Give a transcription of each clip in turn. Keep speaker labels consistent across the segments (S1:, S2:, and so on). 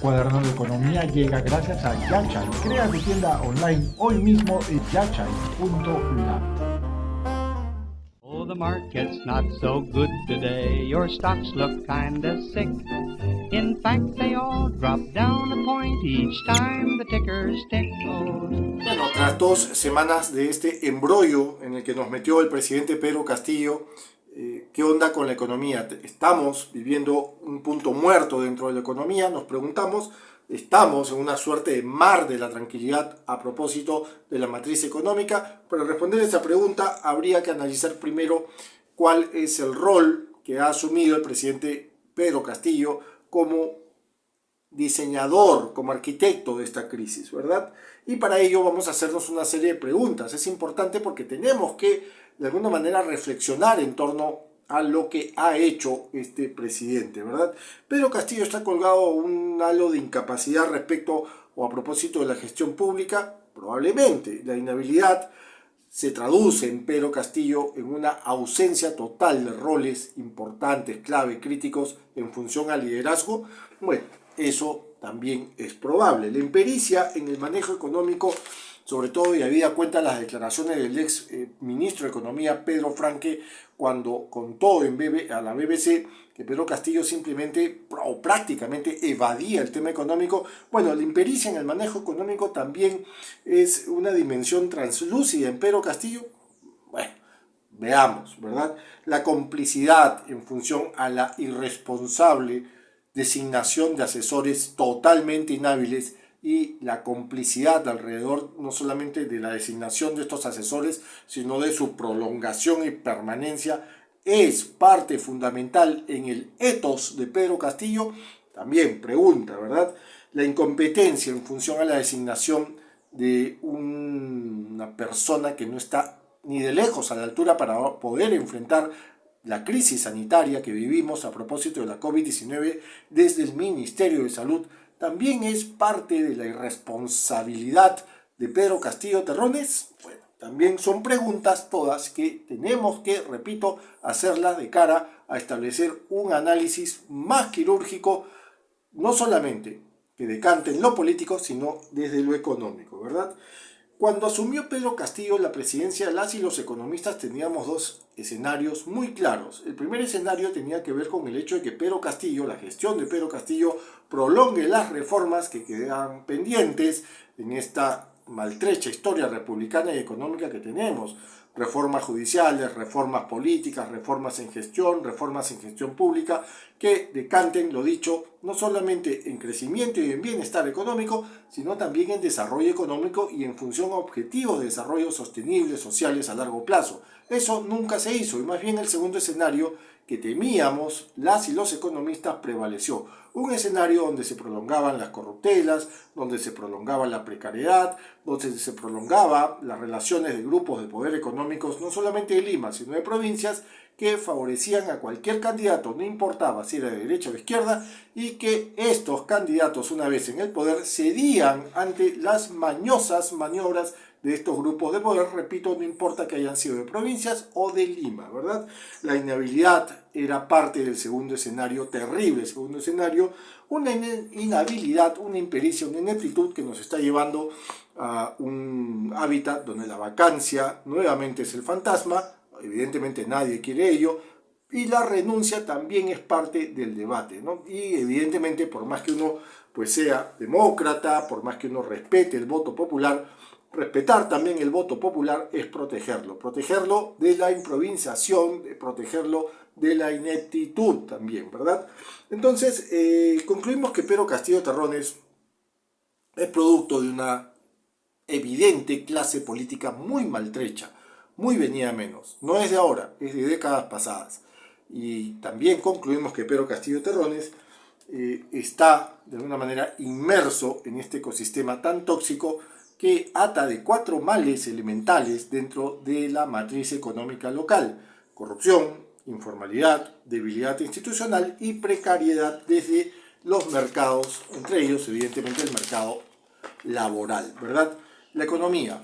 S1: Cuaderno de Economía llega gracias a Yachai. Crea tu tienda online hoy mismo en yachai.lab.
S2: Oh, the market's not so good today. Your stocks look kinda sick. In fact, they all drop down a point each time the tickers tick.
S3: Bueno, tras 2 semanas de este embrollo en el que nos metió el presidente Pedro Castillo, ¿qué onda con la economía? ¿Estamos viviendo un punto muerto dentro de la economía? Nos preguntamos. Estamos en una suerte de mar de la tranquilidad a propósito de la matriz económica. Para responder a esa pregunta habría que analizar primero cuál es el rol que ha asumido el presidente Pedro Castillo como diseñador, como arquitecto de esta crisis, ¿verdad? Y para ello vamos a hacernos una serie de preguntas. Es importante porque tenemos que, de alguna manera, reflexionar en torno a lo que ha hecho este presidente, ¿verdad? Pedro Castillo está colgado un halo de incapacidad respecto o a propósito de la gestión pública. Probablemente la inhabilidad se traduce en Pedro Castillo en una ausencia total de roles importantes, clave, críticos en función al liderazgo. Bueno, eso también es probable. La impericia en el manejo económico, sobre todo y habida cuenta las declaraciones del ex ministro de Economía Pedro Franque, cuando contó a la BBC que Pedro Castillo simplemente o prácticamente evadía el tema económico. Bueno, la impericia en el manejo económico también es una dimensión translúcida en Pedro Castillo. Bueno, veamos, ¿verdad? La complicidad en función a la irresponsable designación de asesores totalmente inhábiles y la complicidad alrededor no solamente de la designación de estos asesores, sino de su prolongación y permanencia, es parte fundamental en el ethos de Pedro Castillo. También pregunta, ¿verdad? La incompetencia en función a la designación de una persona que no está ni de lejos a la altura para poder enfrentar la crisis sanitaria que vivimos a propósito de la COVID-19 desde el Ministerio de Salud, también es parte de la irresponsabilidad de Pedro Castillo Terrones. Bueno, también son preguntas todas que tenemos que, repito, hacerlas de cara a establecer un análisis más quirúrgico, no solamente que decante en lo político, sino desde lo económico, ¿verdad? Cuando asumió Pedro Castillo la presidencia, las y los economistas teníamos dos escenarios muy claros. El primer escenario tenía que ver con el hecho de que Pedro Castillo, la gestión de Pedro Castillo, prolongue las reformas que quedan pendientes en esta maltrecha historia republicana y económica que tenemos. Reformas judiciales, reformas políticas, reformas en gestión pública, que decanten, lo dicho, no solamente en crecimiento y en bienestar económico, sino también en desarrollo económico y en función a objetivos de desarrollo sostenibles, sociales a largo plazo. Eso nunca se hizo y más bien el segundo escenario que temíamos las y los economistas prevaleció. Un escenario donde se prolongaban las corruptelas, donde se prolongaba la precariedad, donde se prolongaba las relaciones de grupos de poder económicos, no solamente de Lima, sino de provincias, que favorecían a cualquier candidato, no importaba si era de derecha o de izquierda, y que estos candidatos, una vez en el poder, cedían ante las mañosas maniobras de estos grupos de poder, repito, no importa que hayan sido de provincias o de Lima, ¿verdad? La inhabilidad era parte del segundo escenario, terrible segundo escenario, una inhabilidad, una impericia, una ineptitud que nos está llevando a un hábitat donde la vacancia nuevamente es el fantasma. Evidentemente nadie quiere ello, y la renuncia también es parte del debate, ¿no? Y evidentemente, por más que uno pues sea demócrata, por más que uno respete el voto popular, respetar también el voto popular es protegerlo de la improvisación, protegerlo de la ineptitud también, ¿verdad? Entonces, concluimos que Pedro Castillo Terrones es producto de una evidente clase política muy maltrecha, muy venida a menos. No es de ahora, es de décadas pasadas. Y también concluimos que Pedro Castillo Terrones está de alguna manera inmerso en este ecosistema tan tóxico que ata de 4 males elementales dentro de la matriz económica local: corrupción, informalidad, debilidad institucional y precariedad desde los mercados, entre ellos evidentemente el mercado laboral, ¿verdad? La economía,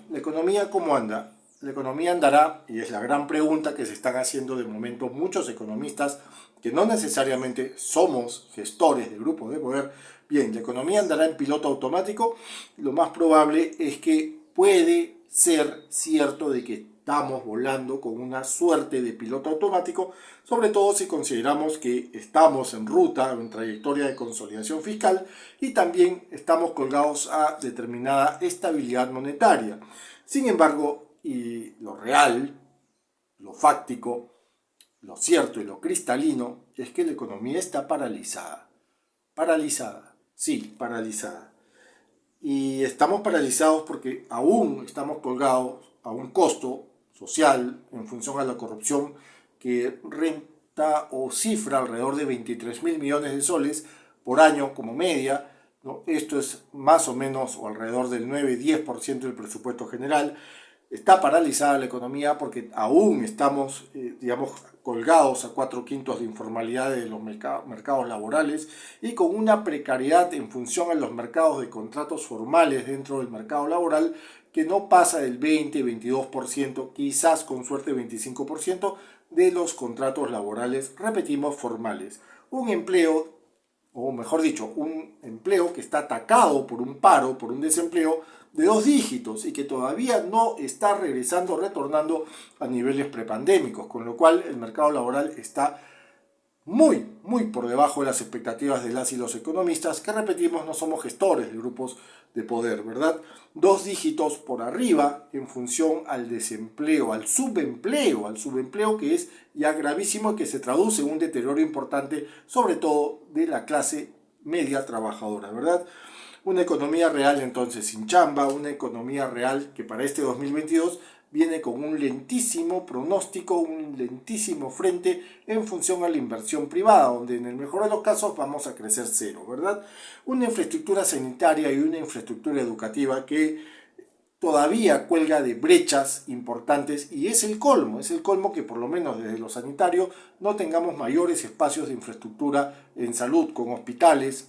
S3: ¿cómo anda? la economía andará, y es la gran pregunta que se están haciendo de momento muchos economistas que no necesariamente somos gestores de grupos de poder. Bien, la economía andará en piloto automático. Lo más probable es que puede ser cierto de que estamos volando con una suerte de piloto automático, sobre todo si consideramos que estamos en ruta, en trayectoria de consolidación fiscal y también estamos colgados a determinada estabilidad monetaria. Sin embargo, y lo real, lo fáctico, lo cierto y lo cristalino es que la economía está paralizada. Paralizada, sí, paralizada. Y estamos paralizados porque aún estamos colgados a un costo social en función a la corrupción que renta o cifra alrededor de 23.000 millones de soles por año como media, ¿no? Esto es más o menos o alrededor del 9-10% del presupuesto general. Está paralizada la economía porque aún estamos, colgados a 4/5 de informalidad de los mercados laborales y con una precariedad en función a los mercados de contratos formales dentro del mercado laboral que no pasa del 20-22%, quizás con suerte 25% de los contratos laborales, repetimos, formales. Un empleo, o mejor dicho, un empleo que está atacado por un paro, por un desempleo de 2 dígitos y que todavía no está retornando a niveles prepandémicos, con lo cual el mercado laboral está muy por debajo de las expectativas de las y los economistas, que repetimos, no somos gestores de grupos de poder, ¿verdad? 2 dígitos por arriba en función al desempleo, al subempleo que es ya gravísimo y que se traduce en un deterioro importante, sobre todo de la clase media trabajadora, ¿verdad? Una economía real entonces sin chamba, una economía real que para este 2022 viene con un lentísimo pronóstico, un lentísimo frente en función a la inversión privada, donde en el mejor de los casos vamos a crecer 0, ¿verdad? Una infraestructura sanitaria y una infraestructura educativa que todavía cuelga de brechas importantes y es el colmo que por lo menos desde lo sanitario no tengamos mayores espacios de infraestructura en salud con hospitales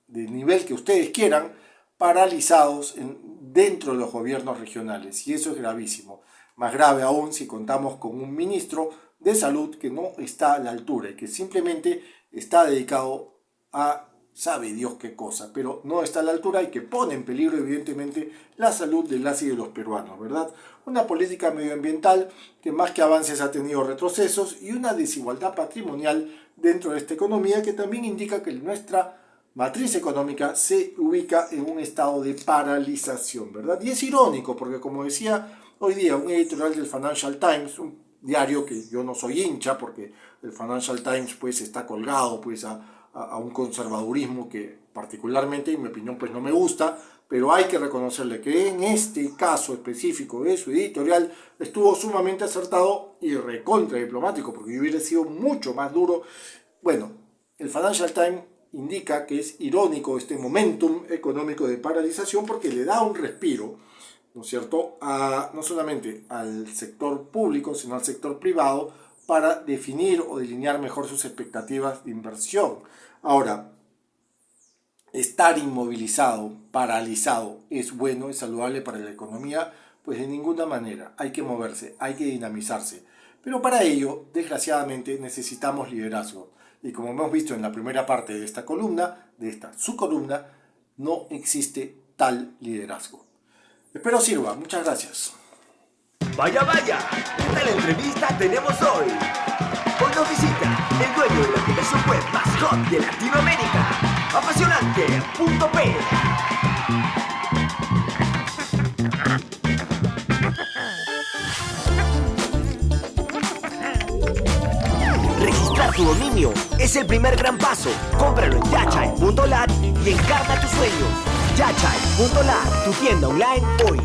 S3: del nivel que ustedes quieran, paralizados dentro de los gobiernos regionales, y eso es gravísimo. Más grave aún si contamos con un ministro de salud que no está a la altura y que simplemente está dedicado a sabe Dios qué cosa, pero no está a la altura y que pone en peligro evidentemente la salud de las y de los peruanos, ¿verdad? Una política medioambiental que más que avances ha tenido retrocesos y una desigualdad patrimonial dentro de esta economía que también indica que nuestra matriz económica se ubica en un estado de paralización, ¿verdad? Y es irónico porque, como decía hoy día un editorial del Financial Times, un diario que yo no soy hincha porque el Financial Times pues está colgado pues a un conservadurismo que particularmente, en mi opinión, pues no me gusta, pero hay que reconocerle que en este caso específico de su editorial estuvo sumamente acertado y recontra diplomático, porque hubiera sido mucho más duro. Bueno, el Financial Times indica que es irónico este momentum económico de paralización porque le da un respiro, ¿no es cierto?, no solamente al sector público, sino al sector privado para definir o delinear mejor sus expectativas de inversión. Ahora, estar inmovilizado, paralizado, ¿es bueno, es saludable para la economía? Pues de ninguna manera. Hay que moverse, hay que dinamizarse. Pero para ello, desgraciadamente, necesitamos liderazgo. Y como hemos visto en la primera parte de esta columna, de esta subcolumna, no existe tal liderazgo. Espero sirva. Muchas gracias.
S4: Vaya, ¿qué tal entrevista tenemos hoy? Hoy nos visita el dueño de la aplicación web más hot de Latinoamérica, Apasionante.p. Registrar tu dominio es el primer gran paso. Cómpralo en yachai.lat y encarna tus sueños. Yachai.lat, tu tienda online hoy.